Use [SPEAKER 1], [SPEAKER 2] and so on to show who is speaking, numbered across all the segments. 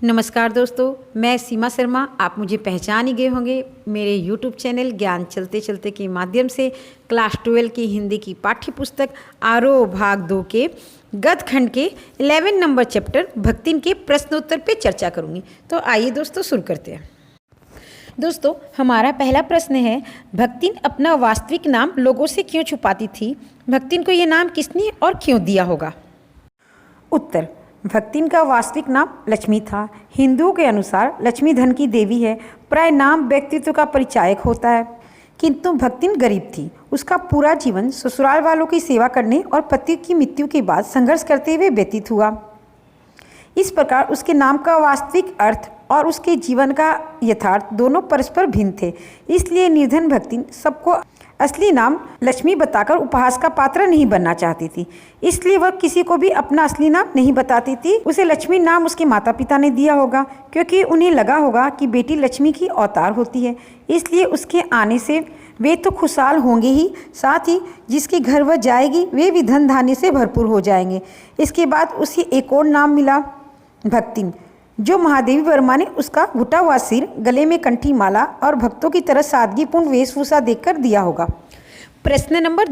[SPEAKER 1] नमस्कार दोस्तों, मैं सीमा शर्मा। आप मुझे पहचान ही गए होंगे मेरे YouTube चैनल ज्ञान चलते चलते के माध्यम से। क्लास 12 की हिंदी की पाठ्य पुस्तक आरोह भाग 2 के गद्य खंड के 11 नंबर चैप्टर भक्तिन के प्रश्नोत्तर पे चर्चा करूंगी। तो आइए दोस्तों शुरू करते हैं। दोस्तों, हमारा पहला प्रश्न है, भक्तिन अपना वास्तविक नाम लोगों से क्यों छुपाती थी? भक्तिन को ये नाम किसने और क्यों दिया होगा? उत्तर, भक्तिन का वास्तविक नाम लक्ष्मी था। हिंदुओं के अनुसार लक्ष्मी धन की देवी है। प्राय नाम व्यक्तित्व का परिचायक होता है, किंतु भक्तिन गरीब थी। उसका पूरा जीवन ससुराल वालों की सेवा करने और पति की मृत्यु के बाद संघर्ष करते हुए व्यतीत हुआ। इस प्रकार उसके नाम का वास्तविक अर्थ और उसके जीवन का यथार्थ दोनों परस्पर भिन्न थे। इसलिए निर्धन भक्तिन सबको असली नाम लक्ष्मी बताकर उपहास का पात्र नहीं बनना चाहती थी। इसलिए वह किसी को भी अपना असली नाम नहीं बताती थी। उसे लक्ष्मी नाम उसके माता पिता ने दिया होगा, क्योंकि उन्हें लगा होगा कि बेटी लक्ष्मी की अवतार होती है। इसलिए उसके आने से वे तो खुशहाल होंगे ही, साथ ही जिसके घर वह जाएगी वे भी धन धान्य से भरपूर हो जाएंगे। इसके बाद उसे एक और नाम मिला, भक्तिन, जो महादेवी वर्मा ने उसका घुटा हुआ सिर, गले में कंठी माला और भक्तों की तरह सादगीपूर्ण वेशभूषा देखकर दिया होगा। प्रश्न नंबर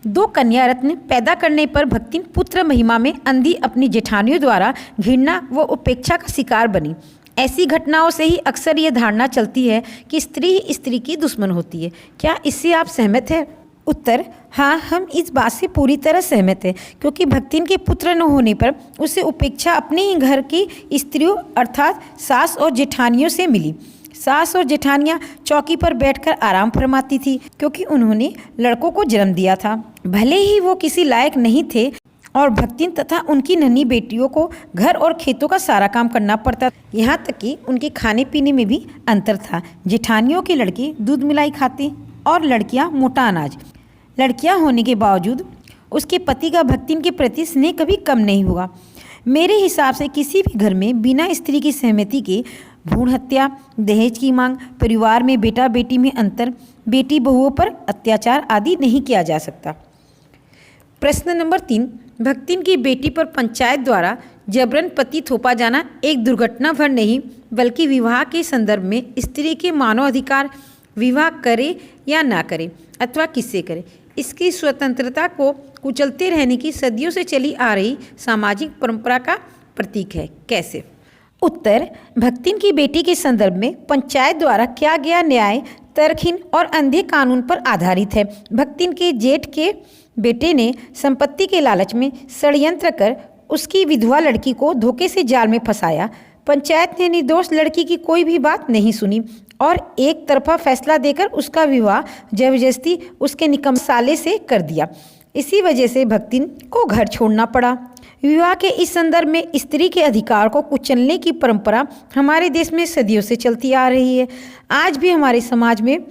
[SPEAKER 1] 2 कन्या रत्न पैदा करने पर भक्तिन पुत्र महिमा में अंधी अपनी जेठानियों द्वारा घृणा व उपेक्षा का शिकार बनी। ऐसी घटनाओं से ही अक्सर ये धारणा चलती है कि स्त्री ही स्त्री की दुश्मन होती है। क्या इससे आप सहमत हैं? उत्तर, हाँ, हम इस बात से पूरी तरह सहमत हैं, क्योंकि भक्तिन के पुत्र न होने पर उसे उपेक्षा अपने ही घर की स्त्रियों अर्थात सास और जेठानियों से मिली। सास और जेठानियाँ चौकी पर बैठकर आराम फरमाती थी, क्योंकि उन्होंने लड़कों को जन्म दिया था। भले ही वो किसी लायक नहीं थे और भक्तिन तथा उनकी नन्ही बेटियों को घर और खेतों का सारा काम करना पड़ता। यहाँ तक कि उनके खाने पीने में भी अंतर था। जेठानियों के लड़के दूध मिलाई खाते और लड़कियाँ मोटा अनाज। लड़कियां होने के बावजूद उसके पति का भक्तिन के प्रति स्नेह कभी कम नहीं हुआ। मेरे हिसाब से किसी भी घर में बिना स्त्री की सहमति के भ्रूण हत्या, दहेज की मांग, परिवार में बेटा बेटी में अंतर, बेटी बहुओं पर अत्याचार आदि नहीं किया जा सकता। प्रश्न नंबर 3, भक्तिन की बेटी पर पंचायत द्वारा जबरन पति थोपा जाना एक दुर्घटना भर नहीं, बल्कि विवाह के संदर्भ में स्त्री के मानव अधिकार, विवाह करे या ना करे अथवा किससे करे, इसकी स्वतंत्रता को कुचलते रहने की सदियों से चली आ रही सामाजिक परंपरा का प्रतीक है। कैसे? उत्तर, भक्तिन की बेटी के संदर्भ में पंचायत द्वारा किया गया न्याय तर्कहीन और अंधे कानून पर आधारित है। भक्तिन के जेठ के बेटे ने संपत्ति के लालच में षड्यंत्र कर उसकी विधवा लड़की को धोखे से जाल में फंसाया। पंचायत ने निर्दोष लड़की की कोई भी बात नहीं सुनी और एक तरफा फैसला देकर उसका विवाह जबरदस्ती उसके निकम्मे साले से कर दिया। इसी वजह से भक्तिन को घर छोड़ना पड़ा। विवाह के इस संदर्भ में स्त्री के अधिकार को कुचलने की परंपरा हमारे देश में सदियों से चलती आ रही है। आज भी हमारे समाज में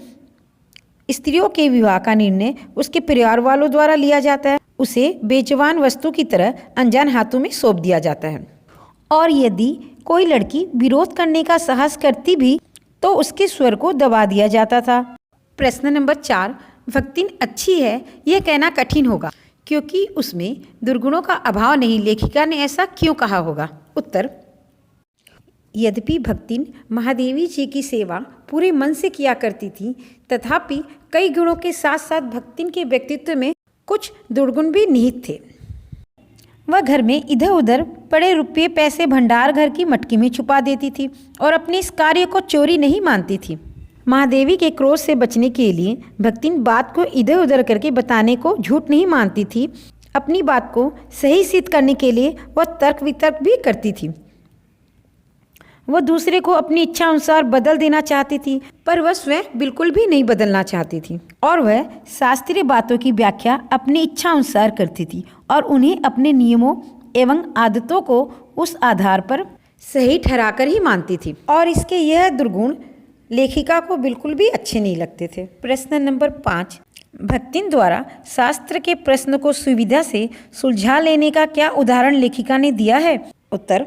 [SPEAKER 1] स्त्रियों के विवाह का निर्णय उसके परिवार वालों द्वारा लिया जाता है। उसे बेजवान वस्तु की तरह अनजान हाथों में सौंप दिया जाता है, और यदि कोई लड़की विरोध करने का साहस करती भी तो उसके स्वर को दबा दिया जाता था। प्रश्न नंबर 4, भक्तिन अच्छी है यह कहना कठिन होगा, क्योंकि उसमें दुर्गुणों का अभाव नहीं। लेखिका ने ऐसा क्यों कहा होगा? उत्तर, यद्यपि भक्तिन महादेवी जी की सेवा पूरे मन से किया करती थी, तथापि कई गुणों के साथ साथ भक्तिन के व्यक्तित्व में कुछ दुर्गुण भी निहित थे। वह घर में इधर उधर पड़े रुपये पैसे भंडार घर की मटकी में छुपा देती थी और अपने इस कार्य को चोरी नहीं मानती थी। महादेवी के क्रोध से बचने के लिए भक्तिन बात को इधर उधर करके बताने को झूठ नहीं मानती थी। अपनी बात को सही सिद्ध करने के लिए वह तर्क वितर्क भी करती थी। वह दूसरे को अपनी इच्छा अनुसार बदल देना चाहती थी, पर वह स्वयं बिल्कुल भी नहीं बदलना चाहती थी। और वह शास्त्रीय बातों की व्याख्या अपनी इच्छा अनुसार करती थी और उन्हें अपने नियमों एवं आदतों को उस आधार पर सही ठहराकर ही मानती थी। और इसके यह दुर्गुण लेखिका को बिल्कुल भी अच्छे नहीं लगते थे। प्रश्न नंबर 5, भक्तिन द्वारा शास्त्र के प्रश्न को सुविधा से सुलझा लेने का क्या उदाहरण लेखिका ने दिया है? उत्तर,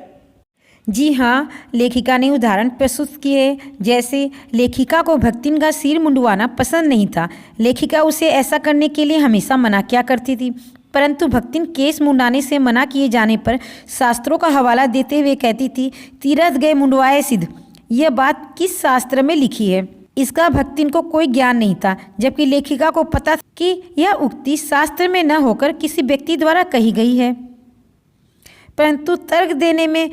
[SPEAKER 1] जी हाँ, लेखिका ने उदाहरण प्रस्तुत किए। जैसे लेखिका को भक्तिन का सिर मुंडवाना पसंद नहीं था। लेखिका उसे ऐसा करने के लिए हमेशा मना किया करती थी, परंतु भक्तिन केस मुंडाने से मना किए जाने पर शास्त्रों का हवाला देते हुए कहती थी, तीरथ गए मुंडवाए सिद्ध। यह बात किस शास्त्र में लिखी है? इसका भक्तिन को कोई ज्ञान नहीं था, जबकि लेखिका को पता था कि यह उक्ति शास्त्र में न होकर किसी व्यक्ति द्वारा कही गई है। परंतु तर्क देने में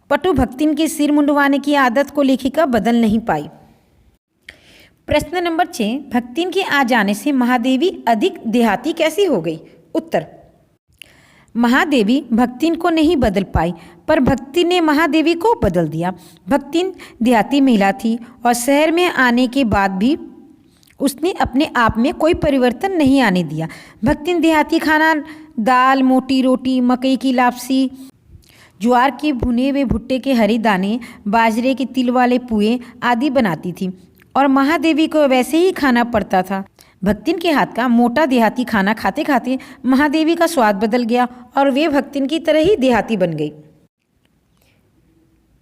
[SPEAKER 1] पटु भक्तिन के सिर मुंडवाने की आदत को लेखिका बदल नहीं पाई। प्रश्न नंबर 6, भक्तिन के आ जाने से महादेवी अधिक देहाती कैसी हो गई? उत्तर, महादेवी भक्तिन को नहीं बदल पाई, पर भक्तिन ने महादेवी को बदल दिया। भक्तिन देहाती महिला थी और शहर में आने के बाद भी उसने अपने आप में कोई परिवर्तन नहीं आने दिया। भक्तिन देहाती खाना दाल, मोटी रोटी, मकई की लापसी, ज्वार के भुने हुए भुट्टे के हरे दाने, बाजरे के तिल वाले पुए आदि बनाती थी और महादेवी को वैसे ही खाना पड़ता था। भक्तिन के हाथ का मोटा देहाती खाना खाते खाते महादेवी का स्वाद बदल गया और वे भक्तिन की तरह ही देहाती बन गई।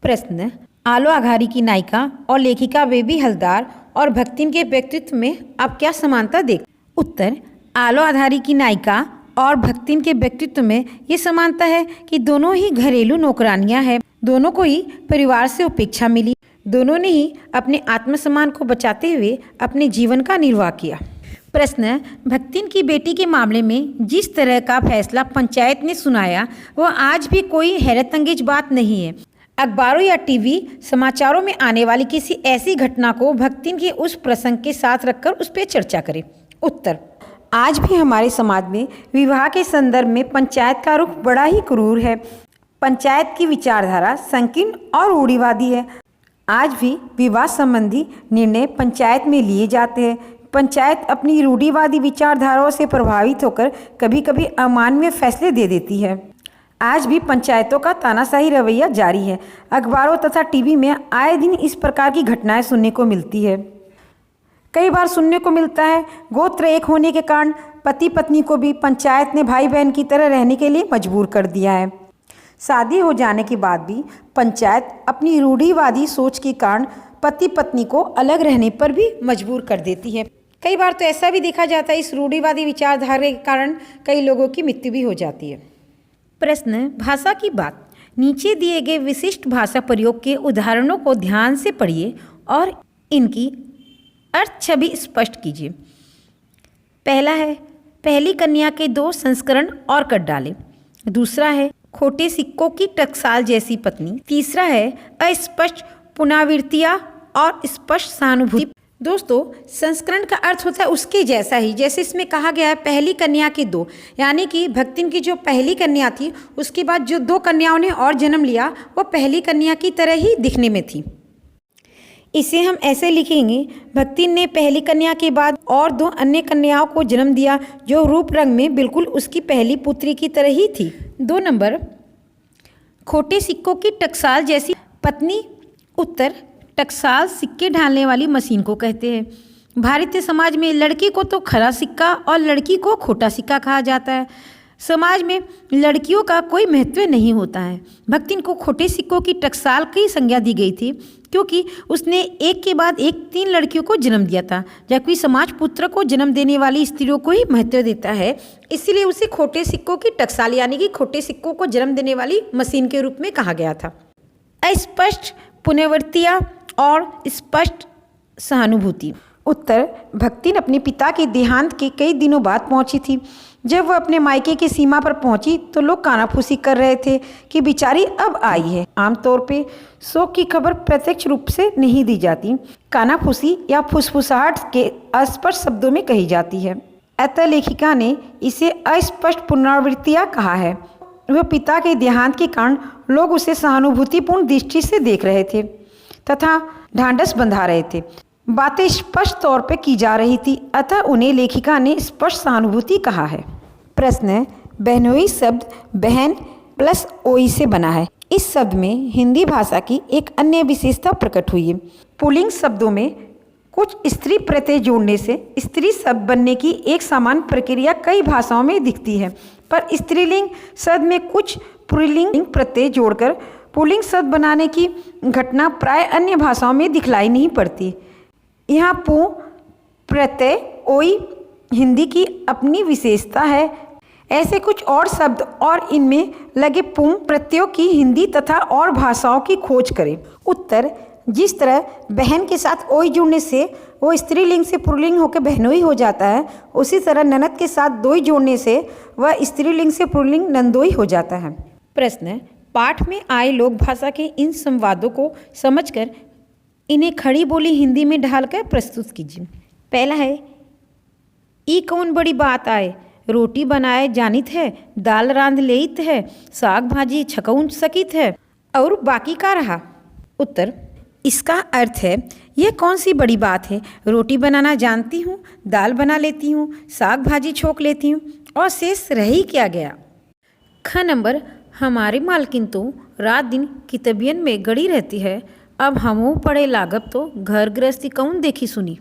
[SPEAKER 1] प्रश्न, आलो आघारी की नायिका और लेखिका बेबी हलदार और भक्तिन के व्यक्तित्व में आप क्या समानता देख? उत्तर, आलो आघारी की नायिका और भक्तिन के व्यक्तित्व में ये समानता है कि दोनों ही घरेलू नौकरानियां हैं। दोनों को ही परिवार से उपेक्षा मिली। दोनों ने ही अपने आत्मसम्मान को बचाते हुए अपने जीवन का निर्वाह किया। प्रश्न, भक्तिन की बेटी के मामले में जिस तरह का फैसला पंचायत ने सुनाया वह आज भी कोई हैरतअंगेज बात नहीं है। अखबारों या टीवी समाचारों में आने वाली किसी ऐसी घटना को भक्तिन के उस प्रसंग के साथ रखकर उस पर चर्चा करें। उत्तर, आज भी हमारे समाज में विवाह के संदर्भ में पंचायत का रुख बड़ा ही क्रूर है। पंचायत की विचारधारा संकीर्ण और रूढ़िवादी है। आज भी विवाह संबंधी निर्णय पंचायत में लिए जाते हैं। पंचायत अपनी रूढ़िवादी विचारधाराओं से प्रभावित होकर कभी कभी अमानवीय फैसले दे देती है। आज भी पंचायतों का तानाशाही रवैया जारी है। अखबारों तथा टीवी में आए दिन इस प्रकार की घटनाएं सुनने को मिलती है। कई बार सुनने को मिलता है गोत्र एक होने के कारण पति पत्नी को भी पंचायत ने भाई बहन की तरह रहने के लिए मजबूर कर दिया है। शादी हो जाने के बाद भी पंचायत अपनी रूढ़िवादी सोच के कारण पति पत्नी को अलग रहने पर भी मजबूर कर देती है। कई बार तो ऐसा भी देखा जाता है इस रूढ़िवादी विचारधारा के कारण कई लोगों की मृत्यु भी हो जाती है। प्रश्न, भाषा की बात। नीचे दिए गए विशिष्ट भाषा प्रयोग के उदाहरणों को ध्यान से पढ़िए और इनकी अर्थ छवि स्पष्ट कीजिए। पहला है, पहली कन्या के 2 संस्करण और कर डाले। दूसरा है, खोटे सिक्कों की टकसाल जैसी पत्नी। तीसरा है, अस्पष्ट पुनरावृत्तियाँ और स्पष्ट सहानुभूति। दोस्तों, संस्करण का अर्थ होता है उसके जैसा ही, जैसे इसमें कहा गया है पहली कन्या के 2, यानी कि भक्तिन की जो पहली कन्या थी उसके बाद जो 2 कन्याओं ने और जन्म लिया वो पहली कन्या की तरह ही दिखने में थी। इसे हम ऐसे लिखेंगे, भक्तिन ने पहली कन्या के बाद और 2 अन्य कन्याओं को जन्म दिया जो रूप रंग में बिल्कुल उसकी पहली पुत्री की तरह ही थी। 2 नंबर, खोटे सिक्कों की टकसाल जैसी पत्नी। उत्तर, टकसाल सिक्के ढालने वाली मशीन को कहते हैं। भारतीय समाज में लड़की को तो खरा सिक्का और लड़की को खोटा सिक्का कहा जाता है। समाज में लड़कियों का कोई महत्व नहीं होता है। भक्तिन को खोटे सिक्कों की टकसाल की संज्ञा दी गई थी क्योंकि उसने एक के बाद एक 3 लड़कियों को जन्म दिया था, जबकि समाज पुत्र को जन्म देने वाली स्त्रियों को ही महत्व देता है। इसीलिए उसे खोटे सिक्कों की टकसाल यानी कि खोटे सिक्कों को जन्म देने वाली मशीन के रूप में कहा गया था। अस्पष्ट पुनरावृत्तियाँ और स्पष्ट सहानुभूति। उत्तर, भक्तिन अपने पिता के देहांत के कई दिनों बाद पहुंची थी। जब वह अपने मायके की सीमा पर पहुंची तो लोग कानाफूसी कर रहे थे कि बेचारी अब आई है। आमतौर पे शोक की खबर प्रत्यक्ष रूप से नहीं दी जाती, कानाफूसी या फुसफुसाहट के अस्पष्ट शब्दों में कही जाती है। अतः लेखिका ने इसे अस्पष्ट पुनरावृत्तियाँ कहा है। वह पिता के देहांत के कारण लोग उसे सहानुभूतिपूर्ण दृष्टि से देख रहे थे तथा ढांढस बंधा रहे थे। बातें स्पष्ट तौर पर की जा रही थी, अतः उन्हें लेखिका ने स्पष्ट सहानुभूति कहा है। प्रश्न, बहनोई शब्द बहन प्लस ओई से बना है। इस शब्द में हिंदी भाषा की एक अन्य विशेषता प्रकट हुई है। पुल्लिंग शब्दों में कुछ स्त्री प्रत्यय जोड़ने से स्त्री शब्द बनने की एक समान प्रक्रिया कई भाषाओं में दिखती है, पर स्त्रीलिंग शब्द में कुछ पुल्लिंग प्रत्यय जोड़कर पुल्लिंग शब्द बनाने की घटना प्राय अन्य भाषाओं में दिखलाई नहीं पड़ती। यहाँ पु प्रत्यय ओई हिंदी की अपनी विशेषता है। ऐसे कुछ और शब्द और इनमें लगे पुं प्रत्ययों की हिंदी तथा और भाषाओं की खोज करें। उत्तर, जिस तरह बहन के साथ ओई जुड़ने से वो स्त्रीलिंग से पुल्लिंग होकर बहनोई हो जाता है, उसी तरह ननद के साथ दोई जोड़ने से वह स्त्रीलिंग से पुल्लिंग नंदोई हो जाता है। प्रश्न, पाठ में आए लोक भाषा के इन संवादों को समझकर इन्हें खड़ी बोली हिंदी में ढालकर प्रस्तुत कीजिए। पहला है, ई कौन बड़ी बात आए, रोटी बनाए जानित है, दाल रांध लेइत है, साग भाजी छकौन सकित है, और बाकी का रहा। उत्तर, इसका अर्थ है, यह कौन सी बड़ी बात है, रोटी बनाना जानती हूँ, दाल बना लेती हूँ, साग भाजी छोक लेती हूँ, और शेष रह ही क्या गया। ख नंबर, हमारी मालकिन तो रात दिन कितबियन में गड़ी रहती है, अब हमू पढ़े लागब तो घर गृहस्थी कौन देखी सुनी।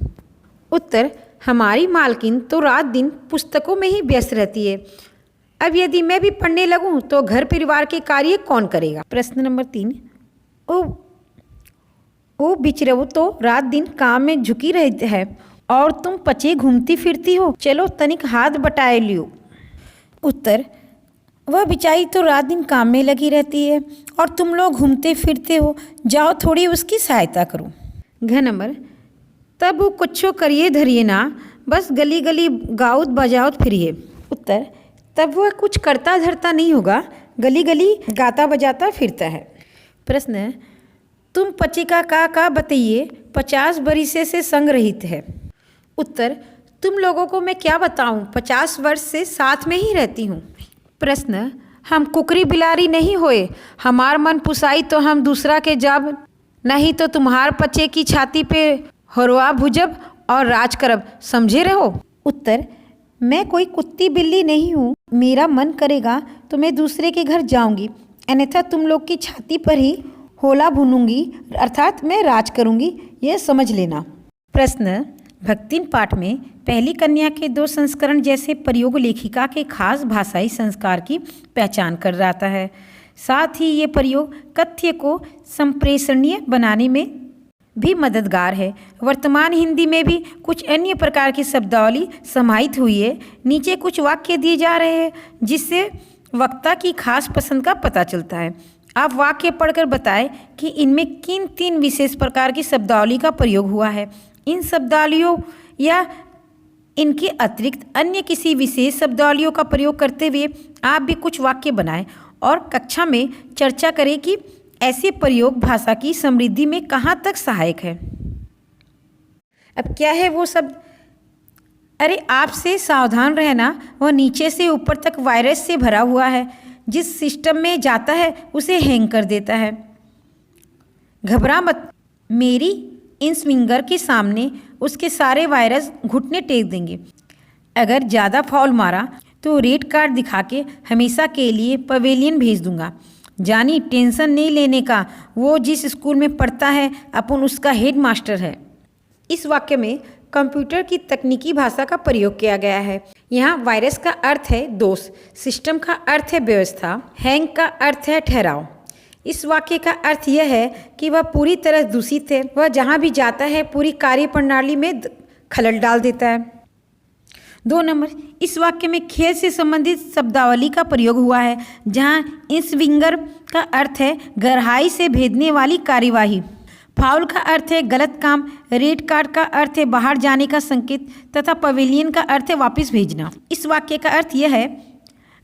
[SPEAKER 1] उत्तर, हमारी मालकिन तो रात दिन पुस्तकों में ही व्यस्त रहती है, अब यदि मैं भी पढ़ने लगूं तो घर परिवार के कार्य कौन करेगा। प्रश्न नंबर 3, ओ बिचरऊ तो रात दिन काम में झुकी रहती है और तुम पचे घूमती फिरती हो, चलो तनिक हाथ बटाए लियो। उत्तर, वह बिचारी तो रात दिन काम में लगी रहती है और तुम लोग घूमते फिरते हो, जाओ थोड़ी उसकी सहायता करो। घ नंबर, तब वो कुछो करिए धरिए ना, बस गली गली गाउत बजाउत फिरिए। उत्तर, तब वह कुछ करता धरता नहीं होगा, गली गली गाता बजाता फिरता है। प्रश्न, तुम पचिका का बताइए, 50 बरिसे से संग रहित है। उत्तर, तुम लोगों को मैं क्या बताऊं, 50 वर्ष से साथ में ही रहती हूँ। प्रश्न, हम कुकरी बिलारी नहीं होए, हमार मन पुसाई तो हम दूसरा के जब, नहीं तो तुम्हार पचे की छाती पे हरवा भुजब और राज करब, समझे रहो। उत्तर, मैं कोई कुत्ती बिल्ली नहीं हूँ, मेरा मन करेगा तो मैं दूसरे के घर जाऊंगी, अन्यथा तुम लोग की छाती पर ही होला भूनूंगी, अर्थात मैं राज करूंगी, यह समझ लेना। प्रश्न, भक्तिन पाठ में पहली कन्या के 2 संस्करण जैसे प्रयोग लेखिका के खास भाषाई संस्कार की पहचान कर रहा है। साथ ही ये प्रयोग कथ्य को संप्रेषणीय बनाने में भी मददगार है। वर्तमान हिंदी में भी कुछ अन्य प्रकार की शब्दावली समाहित हुई है। नीचे कुछ वाक्य दिए जा रहे हैं जिससे वक्ता की खास पसंद का पता चलता है। आप वाक्य पढ़कर बताएं कि इनमें किन 3 विशेष प्रकार की शब्दावली का प्रयोग हुआ है। इन शब्दावलियों या इनके अतिरिक्त अन्य किसी विशेष शब्दावलियों का प्रयोग करते हुए आप भी कुछ वाक्य बनाएं और कक्षा में चर्चा करें कि ऐसे प्रयोग भाषा की समृद्धि में कहाँ तक सहायक है। अब क्या है वो शब्द? अरे आपसे सावधान रहना, वह नीचे से ऊपर तक वायरस से भरा हुआ है, जिस सिस्टम में जाता है उसे हैंग कर देता है। घबरा मत, मेरी इन स्विंगर के सामने उसके सारे वायरस घुटने टेक देंगे। अगर ज़्यादा फाउल मारा तो रेड कार्ड दिखा के हमेशा के लिए पवेलियन भेज दूंगा। जानी, टेंशन नहीं लेने का, वो जिस स्कूल में पढ़ता है अपन उसका हेड मास्टर है। इस वाक्य में कंप्यूटर की तकनीकी भाषा का प्रयोग किया गया है। यहाँ वायरस का अर्थ है दोष, सिस्टम का अर्थ है व्यवस्था, हैंग का अर्थ है ठहराव। इस वाक्य का अर्थ यह है कि वह पूरी तरह दूषित है। वह जहाँ भी जाता है पूरी कार्य प्रणाली में खलल डाल देता है। 2 नंबर, इस वाक्य में खेल से संबंधित शब्दावली का प्रयोग हुआ है, जहाँ इंस्विंगर का अर्थ है गहराई से भेदने वाली कार्यवाही, फाउल का अर्थ है गलत काम, रेड कार्ड का अर्थ है बाहर जाने का संकेत तथा पवेलियन का अर्थ है वापस भेजना। इस वाक्य का अर्थ यह है,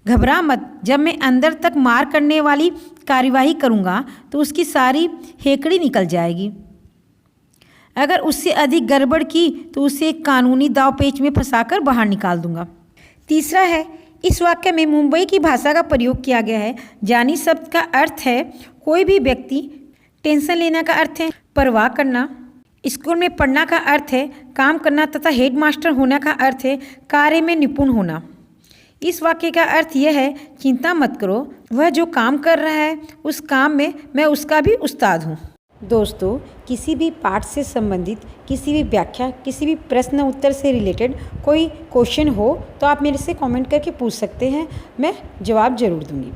[SPEAKER 1] घबरा मत, जब मैं अंदर तक मार करने वाली कार्यवाही करूँगा तो उसकी सारी हेकड़ी निकल जाएगी। अगर उससे अधिक गड़बड़ की तो उसे कानूनी दावपेच में फंसाकर बाहर निकाल दूंगा। तीसरा है, इस वाक्य में मुंबई की भाषा का प्रयोग किया गया है। जानी शब्द का अर्थ है कोई भी व्यक्ति, टेंशन लेना का अर्थ है परवाह करना, स्कूल में पढ़ना का अर्थ है काम करना तथा हेडमास्टर होना का अर्थ है कार्य में निपुण होना। इस वाक्य का अर्थ यह है, चिंता मत करो, वह जो काम कर रहा है उस काम में मैं उसका भी उस्ताद हूँ। दोस्तों, किसी भी पाठ से संबंधित किसी भी व्याख्या, किसी भी प्रश्न उत्तर से रिलेटेड कोई क्वेश्चन हो तो आप मेरे से कमेंट करके पूछ सकते हैं, मैं जवाब ज़रूर दूँगी।